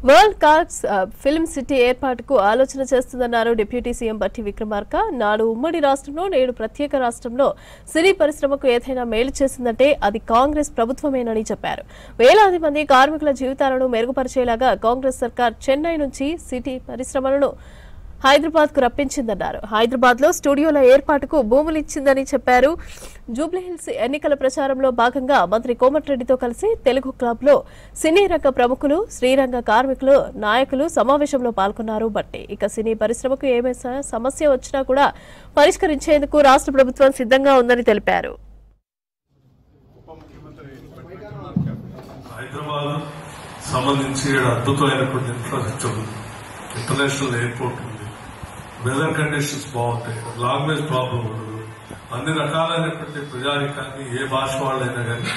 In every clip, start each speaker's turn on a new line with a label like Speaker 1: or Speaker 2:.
Speaker 1: World class film city ఏర్పాటుకు ఆలోచన చేస్తుందన్నారు deputy CM బట్టి విక్రమార్క. నాడు ఉమ్మడి రాష్ట్రంలో నేడు ప్రత్యేక రాష్ట్రంలో సినీ పరిశ్రమకు ఏదైనా మేలు చేసిందంటే అది కాంగ్రెస్ ప్రభుత్వమేనని చెప్పారు. వేలాది మంది కార్మికుల జీవితాలను మెరుగుపరిచేలాగా కాంగ్రెస్ సర్కార్ చెన్నై నుంచి సిటీ పరిశ్రమలను హైదరాబాద్ కు రప్పించిందన్నారు. హైదరాబాద్ లో స్టూడియోల ఏర్పాటుకు భూములు ఇచ్చిందని చెప్పారు. జూబ్లీహిల్స్ ఎన్నికల ప్రచారంలో భాగంగా మంత్రి కోమటిరెడ్డితో కలిసి తెలుగు క్లబ్ లో సినీ రంగ ప్రముఖులు, శ్రీరంగ కార్మికులు, నాయకులు సమావేశంలో పాల్గొన్నారు. బట్టి ఇక సినీ పరిశ్రమకు ఏమైనా సమస్య వచ్చినా కూడా పరిష్కరించేందుకు రాష్ట్ర ప్రభుత్వం సిద్ధంగా ఉందని తెలిపారు.
Speaker 2: హైదరాబాద్ సంబంధించి అద్భుతమైనటువంటి ఇన్ఫ్రాస్ట్రక్చర్, ఇంటర్నేషనల్ ఎయిర్పోర్ట్ ఉంది, వెదర్ కండిషన్స్ బాగుంటాయి, లాంగ్వేజ్ ప్రాబ్లం ఉండదు, అన్ని రకాలైనటువంటి ప్రజానికాన్ని ఏ భాష వాళ్ళైనా కానీ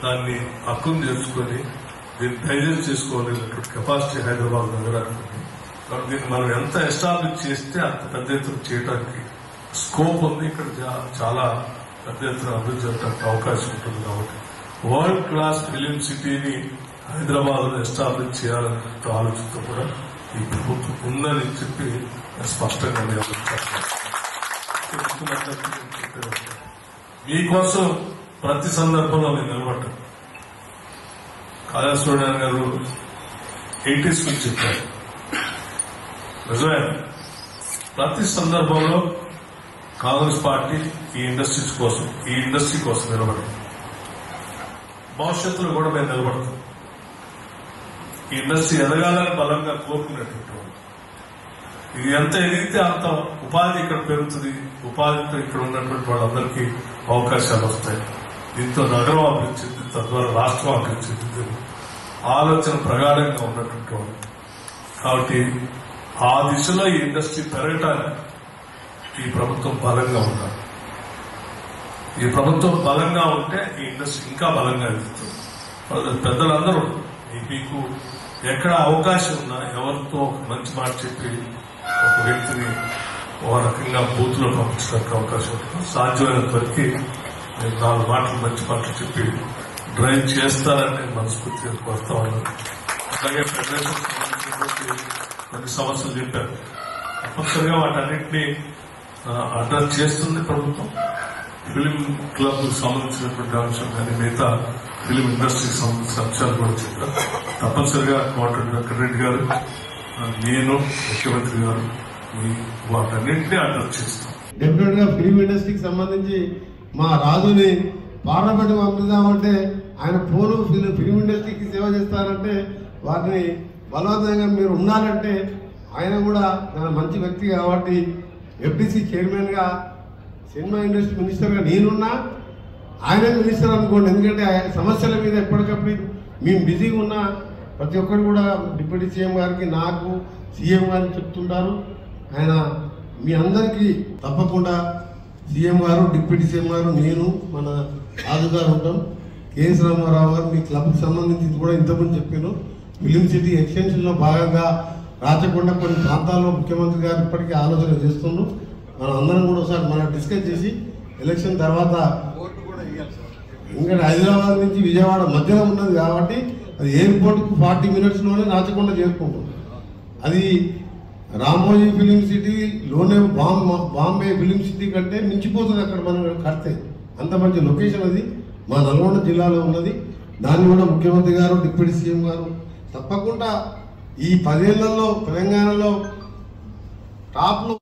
Speaker 2: దాన్ని హక్కును చేసుకుని దీన్ని డైజెస్ట్ చేసుకోవాలనేటువంటి కెపాసిటీ హైదరాబాద్ నగరానికి ఉంది. కాబట్టి దీన్ని మనం ఎంత ఎస్టాబ్లిష్ చేస్తే అంత పెద్ద ఎత్తున చేయడానికి స్కోప్ ఉంది. ఇక్కడ చాలా పెద్ద ఎత్తున అభివృద్ధి చేయడానికి అవకాశం ఉంటుంది. కాబట్టి వరల్డ్ క్లాస్ ఫిలిం సిటీని హైదరాబాద్ లో ఎస్టాబ్లిష్ చేయాలనే ఆలోచనతో కూడా ఈ ప్రభుత్వం ఉందని చెప్పి స్పష్టంగా మీకోసం ప్రతి సందర్భంలో నేను నిలబడ్డాను. కాళేశ్వరరావు గారు 80s నుంచి చెప్పారు. నిజమే, ప్రతి సందర్భంలో కాంగ్రెస్ పార్టీ ఈ ఇండస్ట్రీ కోసం నిలబడింది. భవిష్యత్తులో కూడా మేము నిలబడతాం. ఈ ఇండస్ట్రీ ఎదగాలని బలంగా కోరుకునేటువంటి వాళ్ళు. ఇది ఎంత ఎదిగితే అంత ఉపాధి ఇక్కడ పెరుగుతుంది. ఉపాధితో ఇక్కడ ఉన్నటువంటి వాళ్ళందరికీ అవకాశాలు వస్తాయి. దీంతో నగరం అభివృద్ధి చెంది, తద్వారా రాష్ట్రం అభివృద్ధి చెందుతుంది. ఆలోచన ప్రగాఢంగా ఉన్నటువంటి వాళ్ళు. కాబట్టి ఆ దిశలో ఈ ఇండస్ట్రీ పెరగటానికి ఈ ప్రభుత్వం బలంగా ఉండాలి. ఈ ప్రభుత్వం బలంగా ఉంటే ఈ ఇండస్ట్రీ ఇంకా బలంగా ఎదుగుతుంది. పెద్దలందరూ మీకు ఎక్కడ అవకాశం ఉన్నా ఎవరితో ఒక మంచి మాట చెప్పి ఒక వ్యక్తిని ఒక రకంగా బూత్ లో పంపించడానికి అవకాశం ఉంటుంది. సాధ్యమైనంత వరకు నేను 4 మాటలు మంచి మాటలు చెప్పి డ్రైవ్ చేస్తారని నేను మనస్ఫూర్తిగా కోరుతా ఉన్నాను. అలాగే ఫెడరేషన్ సంబంధించినటువంటి కొన్ని సమస్యలు చెప్పారు. తప్పనిసరిగా వాటన్నింటినీ అడ్రస్ చేస్తుంది ప్రభుత్వం. ఫిలిం క్లబ్ సంబంధించినటువంటి అంశం కానీ మిగతా ఫిలిం ఇండస్ట్రీకి సంబంధించిన అంశాలు కూడా చెప్పారు. తప్పనిసరిగా కోమటిరెడ్డి వెంకటరెడ్డి గారు, నేను, ముఖ్యమంత్రి గారు వాటన్నింటినీ అడ్రస్ చేస్తాం.
Speaker 3: డెఫినెట్ గా ఫిలిం ఇండస్ట్రీకి సంబంధించి మా రాజుని పార్లమెంట్ పంపిద్దామంటే ఆయన ఫోను ఫిలిం ఇండస్ట్రీకి సేవ చేస్తారంటే వాటిని బలవంతంగా మీరు ఉండాలంటే ఆయన కూడా మంచి వ్యక్తి కాబట్టి ఎఫ్డిసి చైర్మన్ గా, సినిమా ఇండస్ట్రీ మినిస్టర్ గా నేనున్నా, ఆయన మినిస్టర్ అనుకోండి. ఎందుకంటే సమస్యల మీద ఎప్పటికప్పుడు మేము బిజీగా ఉన్నా ప్రతి ఒక్కరు కూడా డిప్యూటీ సీఎం గారికి, నాకు, సీఎం గారికి చెప్తుంటారు. ఆయన మీ అందరికీ తప్పకుండా సీఎం గారు, డిప్యూటీ సీఎం గారు, నేను, మన రాజు గారు ఉంటాం. కేఎస్ రామారావు గారు మీ క్లబ్కి సంబంధించి కూడా ఇంతకుముందు చెప్పాను. ఫిలిం సిటీ ఎక్స్టెన్షన్లో భాగంగా రాచకొండ కొన్ని ప్రాంతాల్లో ముఖ్యమంత్రి గారు ఇప్పటికీ ఆలోచన చేస్తున్నారు. మనం అందరం కూడా ఒకసారి మనం డిస్కస్ చేసి ఎలక్షన్ తర్వాత ఇంకా హైదరాబాద్ నుంచి విజయవాడ మధ్యలో ఉన్నది కాబట్టి అది ఎయిర్పోర్ట్కు 40 minutesలోనే రాచకొండ చేరుకుంటుంది. అది రామోజీ ఫిలిం సిటీలోనే బాంబే ఫిలిం సిటీ కంటే మించిపోతుంది అక్కడ మనం కడితే. అంత మంచి లొకేషన్ అది మా నల్గొండ జిల్లాలో ఉన్నది. దాన్ని కూడా ముఖ్యమంత్రి గారు, డిప్యూటీ సీఎం గారు తప్పకుండా ఈ 10 ఏళ్లలో తెలంగాణలో టాప్లో